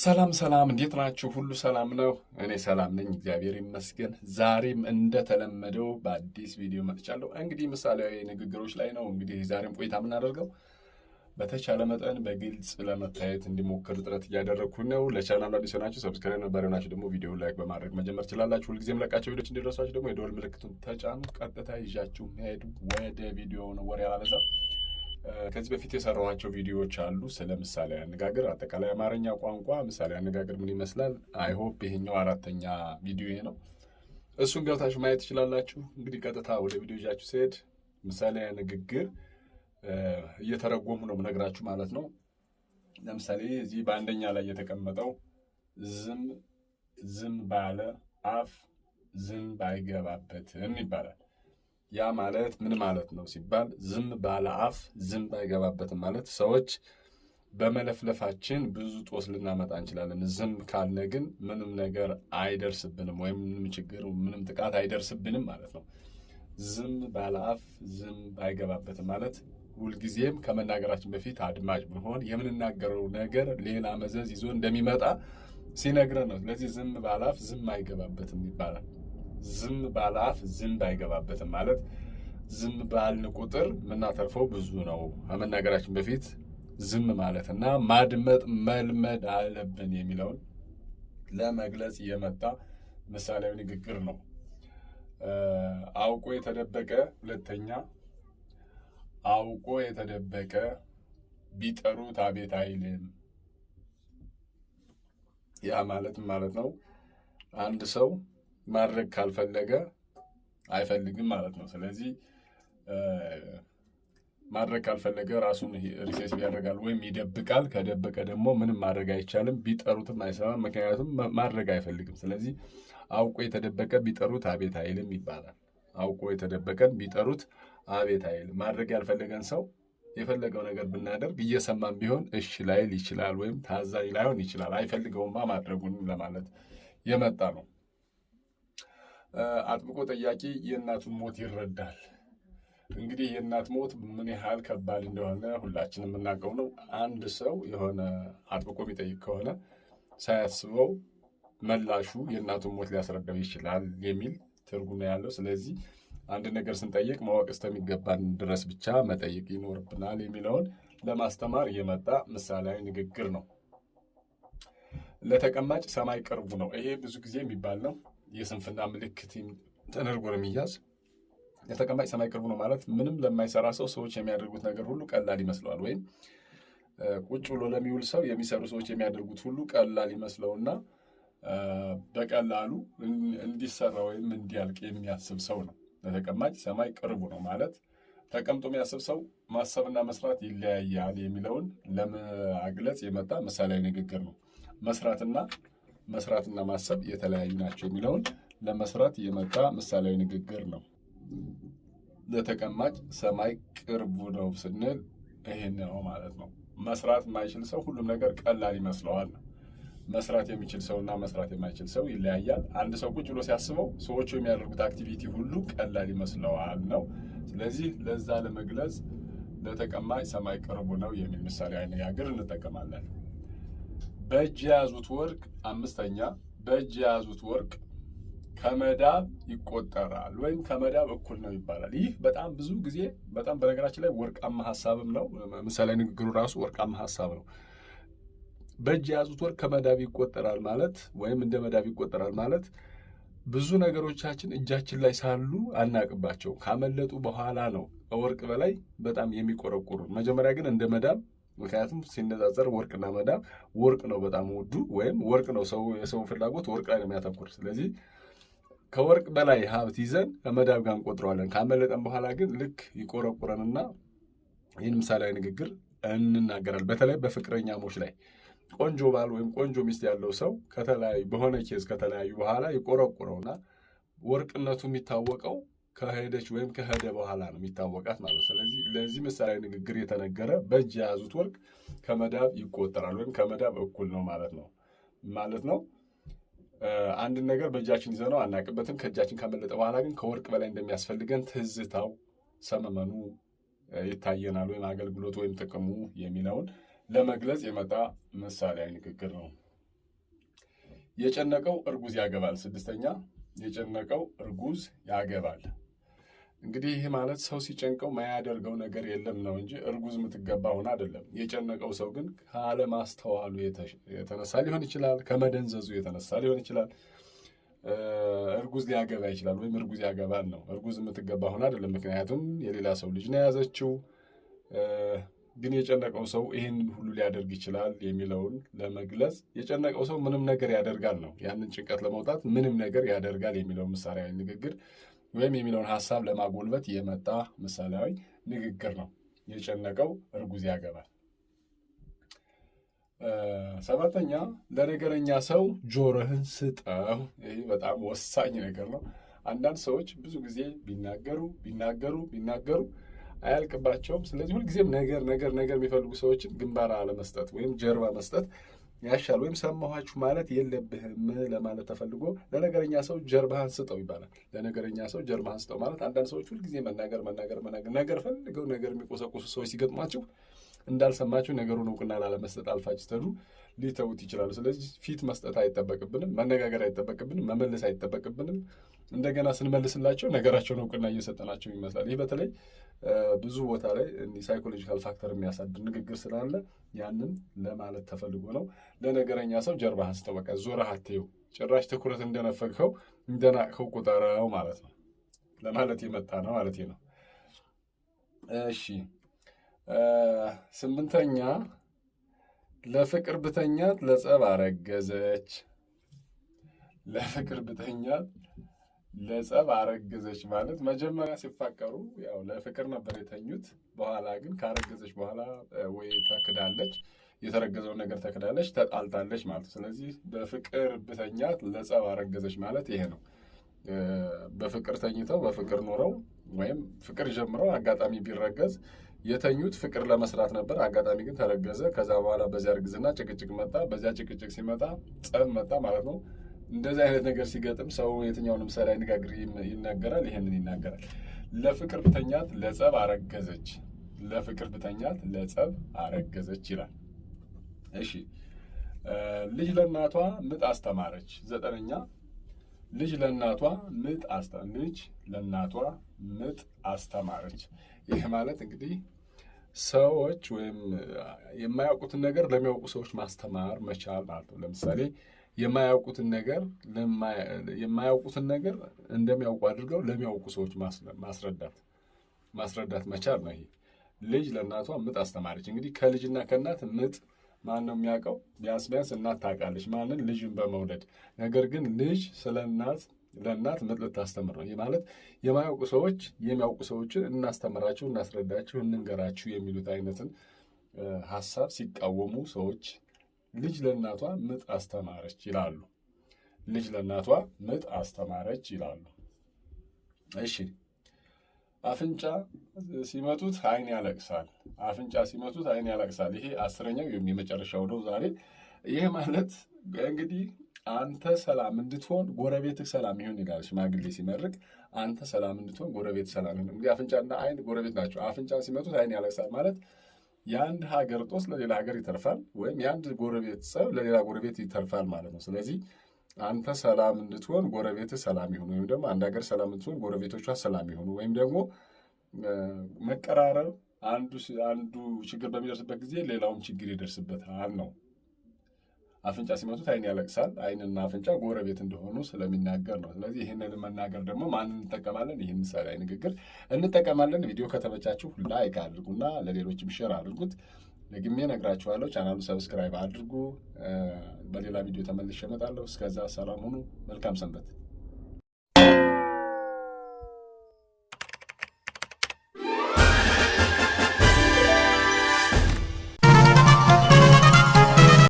ሰላም ሰላም፣ እንዴት ናችሁ? ሁሉ ሰላም ነው? እኔ ሰላም ነኝ፣ እግዚአብሔር ይመስገን። ዛሬም እንደተለመደው በአዲስ ቪዲዮ መጥቻለሁ። እንግዲህ ምሳሌያዊ ንግግሮች ላይ ነው ዛሬም ቆይታ የምናደርገው። በተቻለ መጠን በግልጽ ለመታየት እንዲሞክር ጥረት እያደረግኩ ነው። ለቻናሉ አዲስ ሆናችሁ ሰብስክራይብ፣ ነባር ሆናችሁ ደግሞ ቪዲዮ ላይክ በማድረግ መጀመር ትችላላችሁ። ሁልጊዜ የምለቃቸው ቪዲዮች እንዲደርሷችሁ ደግሞ የደወል ምልክቱን ተጫኑ። ቀጥታ ይዣችሁ መሄዱ ወደ ቪዲዮ ነው፣ ወሬ አላበዛም። ከዚህ በፊት የሰራኋቸው ቪዲዮዎች አሉ ስለ ምሳሌ አነጋገር፣ አጠቃላይ አማርኛ ቋንቋ ምሳሌ አነጋገር ምን ይመስላል። አይሆፕ ይሄኛው አራተኛ ቪዲዮ ነው። እሱን ገብታችሁ ማየት ትችላላችሁ። እንግዲህ ቀጥታ ወደ ቪዲዮ ይዣችሁ ሲሄድ ምሳሌ ንግግር እየተረጎሙ ነው የምነግራችሁ ማለት ነው። ለምሳሌ እዚህ በአንደኛ ላይ የተቀመጠው ዝም ባለ አፍ ዝንብ አይገባበትም ይባላል። ያ ማለት ምን ማለት ነው ሲባል ዝም ባለ አፍ ዝንብ አይገባበትም ማለት ሰዎች በመለፍለፋችን ብዙ ጦስ ልናመጣ እንችላለን። ዝም ካልነ ግን ምንም ነገር አይደርስብንም፣ ወይም ምንም ችግር ምንም ጥቃት አይደርስብንም ማለት ነው። ዝም ባለ አፍ ዝንብ አይገባበትም ማለት ሁልጊዜም ከመናገራችን በፊት አድማጭ ብንሆን የምንናገረው ነገር ሌላ መዘዝ ይዞ እንደሚመጣ ሲነግረን ነው። ስለዚህ ዝም ባለ አፍ ዝም አይገባበትም ይባላል። ዝም ባለ አፍ ዝንብ አይገባበትም ማለት ዝም ባልን ቁጥር የምናተርፈው ብዙ ነው። ከመናገራችን በፊት ዝም ማለት እና ማድመጥ መልመድ አለብን የሚለውን ለመግለጽ የመጣ ምሳሌያዊ ንግግር ነው። አውቆ የተደበቀ ሁለተኛ አውቆ የተደበቀ ቢጠሩት አቤት አይልም። ያ ማለት ነው አንድ ሰው ማድረግ ካልፈለገ አይፈልግም ማለት ነው። ስለዚህ ማድረግ ካልፈለገ ራሱን ሪሴስ ያደርጋል ወይም ይደብቃል። ከደበቀ ደግሞ ምንም ማድረግ አይቻልም። ቢጠሩትም አይሰማም፣ ምክንያቱም ማድረግ አይፈልግም። ስለዚህ አውቆ የተደበቀ ቢጠሩት አቤት አይልም ይባላል። አውቆ የተደበቀን ቢጠሩት አቤት አይልም። ማድረግ ያልፈለገን ሰው የፈለገው ነገር ብናደርግ እየሰማን ቢሆን እሺ ላይል ይችላል፣ ወይም ታዛዥ ላይሆን ይችላል። አይፈልገውማ ማድረጉን ለማለት የመጣ ነው። አጥብቆ ጠያቂ የእናቱን ሞት ይረዳል። እንግዲህ የእናት ሞት ምን ያህል ከባድ እንደሆነ ሁላችንም የምናውቀው ነው። አንድ ሰው የሆነ አጥብቆ የሚጠይቅ ከሆነ ሳያስበው መላሹ የእናቱን ሞት ሊያስረዳው ይችላል የሚል ትርጉም ነው ያለው። ስለዚህ አንድ ነገር ስንጠይቅ ማወቅ እስከሚገባን ድረስ ብቻ መጠየቅ ይኖርብናል የሚለውን ለማስተማር የመጣ ምሳሌያዊ ንግግር ነው። ለተቀማጭ ሰማይ ቅርቡ ነው። ይሄ ብዙ ጊዜ የሚባል ነው። የስንፍና ምልክት ተደርጎ ነው የሚያዝ። ለተቀማጭ ሰማይ ቅርቡ ነው ማለት ምንም ለማይሰራ ሰው ሰዎች የሚያደርጉት ነገር ሁሉ ቀላል ይመስለዋል። ወይም ቁጭ ብሎ ለሚውል ሰው የሚሰሩ ሰዎች የሚያደርጉት ሁሉ ቀላል ይመስለውና በቀላሉ እንዲሰራ ወይም እንዲያልቅ የሚያስብ ሰው ነው። ለተቀማጭ ሰማይ ቅርቡ ነው ማለት ተቀምጦ የሚያስብ ሰው ማሰብና መስራት ይለያያል የሚለውን ለመግለጽ የመጣ ምሳሌያዊ ንግግር ነው። መስራትና ማሰብ የተለያዩ ናቸው የሚለውን ለመስራት የመጣ ምሳሌያዊ ንግግር ነው። ለተቀማጭ ሰማይ ቅርቡ ነው ስንል ይሄን ነው ማለት ነው። መስራት የማይችል ሰው ሁሉም ነገር ቀላል ይመስለዋል። መስራት የሚችል ሰውና መስራት የማይችል ሰው ይለያያል። አንድ ሰው ቁጭ ብሎ ሲያስበው ሰዎቹ የሚያደርጉት አክቲቪቲ ሁሉ ቀላል ይመስለዋል ነው። ስለዚህ ለዛ ለመግለጽ ለተቀማጭ ሰማይ ቅርቡ ነው የሚል ምሳሌያዊ አነጋገር እንጠቀማለን። በእጅ የያዙት ወርቅ አምስተኛ በእጅ የያዙት ወርቅ ከመዳብ ይቆጠራል ወይም ከመዳብ እኩል ነው ይባላል። ይህ በጣም ብዙ ጊዜ በነገራችን ላይ ወርቃማ ሀሳብም ነው። ምሳሌያዊ ንግግሩ ራሱ ወርቃማ ሀሳብ ነው። በእጅ የያዙት ወርቅ ከመዳብ ይቆጠራል ማለት ወይም እንደ መዳብ ይቆጠራል ማለት ብዙ ነገሮቻችን እጃችን ላይ ሳሉ አናቅባቸው፣ ካመለጡ በኋላ ነው ከወርቅ በላይ በጣም የሚቆረቁሩ። መጀመሪያ ግን እንደ መዳብ፣ ምክንያቱም ሲነጻጸር ወርቅና መዳብ ወርቅ ነው በጣም ውዱ፣ ወይም ወርቅ ነው የሰው ፍላጎት ወርቅ ላይ ነው የሚያተኩር። ስለዚህ ከወርቅ በላይ ሀብት ይዘን ከመዳብ ጋር እንቆጥረዋለን። ካመለጠን በኋላ ግን ልክ ይቆረቁረንና ይህን ምሳሌያዊ ንግግር እንናገራል። በተለይ በፍቅረኛሞች ላይ ቆንጆ ባል ወይም ቆንጆ ሚስት ያለው ሰው በሆነ ኬዝ ከተለያዩ በኋላ ይቆረቁረውና ወርቅነቱ የሚታወቀው ከሄደች ወይም ከሄደ በኋላ ነው የሚታወቃት ማለት ነው። ስለዚህ ለዚህ ምሳሌያዊ ንግግር የተነገረ በእጅ የያዙት ወርቅ ከመዳብ ይቆጠራል ወይም ከመዳብ እኩል ነው ማለት ነው። አንድን ነገር በእጃችን ይዘነው አናቅበትም። ከእጃችን ካመለጠ በኋላ ግን ከወርቅ በላይ እንደሚያስፈልገን ትዝታው፣ ሰመመኑ ይታየናል፣ ወይም አገልግሎት ወይም ጥቅሙ የሚለውን ለመግለጽ የመጣ ምሳሌያዊ ንግግር ነው። የጨነቀው እርጉዝ ያገባል። ስድስተኛ የጨነቀው እርጉዝ ያገባል። እንግዲህ ይህ ማለት ሰው ሲጨንቀው ማያደርገው ነገር የለም ነው እንጂ እርጉዝ የምትገባ ሆነ አይደለም። የጨነቀው ሰው ግን ካለማስተዋሉ የተነሳ ሊሆን ይችላል፣ ከመደንዘዙ የተነሳ ሊሆን ይችላል። እርጉዝ ሊያገባ ይችላል ወይም እርጉዝ ያገባል ነው። እርጉዝ የምትገባ ሆነ አይደለም፣ ምክንያቱም የሌላ ሰው ልጅ ነው የያዘችው። ግን የጨነቀው ሰው ይህንን ሁሉ ሊያደርግ ይችላል የሚለውን ለመግለጽ የጨነቀው ሰው ምንም ነገር ያደርጋል ነው። ያንን ጭንቀት ለመውጣት ምንም ነገር ያደርጋል የሚለውን ምሳሌያዊ ንግግር ወይም የሚለውን ሀሳብ ለማጎልበት የመጣ ምሳሌያዊ ንግግር ነው። የጨነቀው እርጉዝ ያገባል። ሰባተኛ ለነገረኛ ሰው ጆሮህን ስጠው። ይህ በጣም ወሳኝ ነገር ነው። አንዳንድ ሰዎች ብዙ ጊዜ ቢናገሩ አያልቅባቸውም። ስለዚህ ሁልጊዜም ነገር የሚፈልጉ ሰዎችን ግንባር አለመስጠት ወይም ጀርባ መስጠት ያሻል። ወይም ሰማኋችሁ ማለት የለብህም ለማለት ተፈልጎ ለነገረኛ ሰው ጀርባህን ስጠው ይባላል። ለነገረኛ ሰው ጀርባህን ስጠው ማለት አንዳንድ ሰዎች ሁልጊዜ ነገር ፈልገው ነገር የሚቆሰቁሱ ሰዎች ሲገጥሟቸው እንዳልሰማችሁ ነገሩን እውቅና ላለመስጠት አልፋችሁ ስትሄዱ ሊተውት ይችላሉ። ስለዚህ ፊት መስጠት አይጠበቅብንም፣ መነጋገር አይጠበቅብንም፣ መመለስ አይጠበቅብንም። እንደገና ስንመልስላቸው ነገራቸውን እውቅና እየሰጠናቸው ይመስላል። ይህ በተለይ ብዙ ቦታ ላይ ሳይኮሎጂካል ፋክተር የሚያሳድር ንግግር ስላለ ያንን ለማለት ተፈልጎ ነው። ለነገረኛ ሰው ጀርባህን ስጠው፣ በቃ ዞረህ አትየው፣ ጭራሽ ትኩረት እንደነፈግኸው እንደናቅኸው ቁጠረው ማለት ነው ለማለት የመጣ ነው ማለት ነው። እሺ ስምንተኛ ለፍቅር ብተኛት ለጸብ አረገዘች። ለፍቅር ብተኛት ለጸብ አረገዘች ማለት መጀመሪያ ሲፋቀሩ ያው ለፍቅር ነበር የተኙት። በኋላ ግን ካረገዘች በኋላ ወይ ተክዳለች፣ የተረገዘውን ነገር ተክዳለች፣ ተጣልታለች ማለት ነው። ስለዚህ በፍቅር ብተኛት ለጸብ አረገዘች ማለት ይሄ ነው። በፍቅር ተኝተው በፍቅር ኖረው ወይም ፍቅር ጀምረው አጋጣሚ ቢረገዝ የተኙት ፍቅር ለመስራት ነበር። አጋጣሚ ግን ተረገዘ። ከዛ በኋላ በዚያ እርግዝና ጭቅጭቅ መጣ። በዚያ ጭቅጭቅ ሲመጣ ጸብ መጣ ማለት ነው። እንደዚህ አይነት ነገር ሲገጥም ሰው የትኛውን ምሳሌ አነጋገር ይናገራል? ይሄንን ይናገራል። ለፍቅር ብተኛት ለጸብ አረገዘች። ለፍቅር ብተኛት ለጸብ አረገዘች ይላል። እሺ ልጅ ለእናቷ ምጥ አስተማረች። ዘጠነኛ ልጅ ለእናቷ ምጥ አስተማረች። ይህ ማለት እንግዲህ ሰዎች ወይም የማያውቁትን ነገር ለሚያውቁ ሰዎች ማስተማር መቻል ማለት ነው። ለምሳሌ የማያውቁትን ነገር እንደሚያውቁ አድርገው ለሚያውቁ ሰዎች ማስረዳት መቻል ነው። ይሄ ልጅ ለእናቷ ምጥ አስተማረች። እንግዲህ ከልጅና ከእናት ምጥ ማን ነው የሚያውቀው? ቢያንስ እናት ታውቃለች፣ ማንን? ልጅን በመውለድ። ነገር ግን ልጅ ስለ ለእናት ምጥ ልታስተምር ነው። ይህ ማለት የማያውቁ ሰዎች የሚያውቁ ሰዎችን እናስተምራችሁ፣ እናስረዳችሁ፣ እንንገራችሁ የሚሉት አይነትን ሀሳብ ሲቃወሙ ሰዎች ልጅ ለእናቷ ምጥ አስተማረች ይላሉ። ልጅ ለእናቷ ምጥ አስተማረች ይላሉ። እሺ አፍንጫ ሲመቱት ዓይን ያለቅሳል። አፍንጫ ሲመቱት ዓይን ያለቅሳል። ይሄ አስረኛው የመጨረሻው ነው ዛሬ። ይህ ማለት እንግዲህ አንተ ሰላም እንድትሆን ጎረቤትህ ሰላም ይሁን ይላል ሽማግሌ ሲመርቅ። አንተ ሰላም እንድትሆን ጎረቤትህ ሰላም ይሁን። እንግዲህ አፍንጫና ዓይን ጎረቤት ናቸው። አፍንጫ ሲመቱት ዓይን ያለቅሳል ማለት የአንድ ሀገር ጦስ ለሌላ ሀገር ይተርፋል፣ ወይም የአንድ ጎረቤት ጸብ ለሌላ ጎረቤት ይተርፋል ማለት ነው። ስለዚህ አንተ ሰላም እንድትሆን ጎረቤትህ ሰላም ይሁን፣ ወይም ደግሞ አንድ ሀገር ሰላም እንድትሆን ጎረቤቶቿ ሰላም ይሁኑ፣ ወይም ደግሞ መቀራረብ፣ አንዱ ችግር በሚደርስበት ጊዜ ሌላውም ችግር ይደርስበታል ነው። አፍንጫ ሲመቱት ዓይን ያለቅሳል። ዓይንና አፍንጫ ጎረቤት እንደሆኑ ስለሚናገር ነው። ስለዚህ ይህንን መናገር ደግሞ ማንን እንጠቀማለን? ይህን ምሳሌያዊ ንግግር እንጠቀማለን። ቪዲዮ ከተመቻችሁ ላይክ አድርጉና ለሌሎችም ሼር አድርጉት። ደግሜ እነግራችኋለሁ። ቻናሉን ሰብስክራይብ አድርጉ። በሌላ ቪዲዮ ተመልሼ እመጣለሁ። እስከዛ ሰላም ሁኑ። መልካም ሰንበት።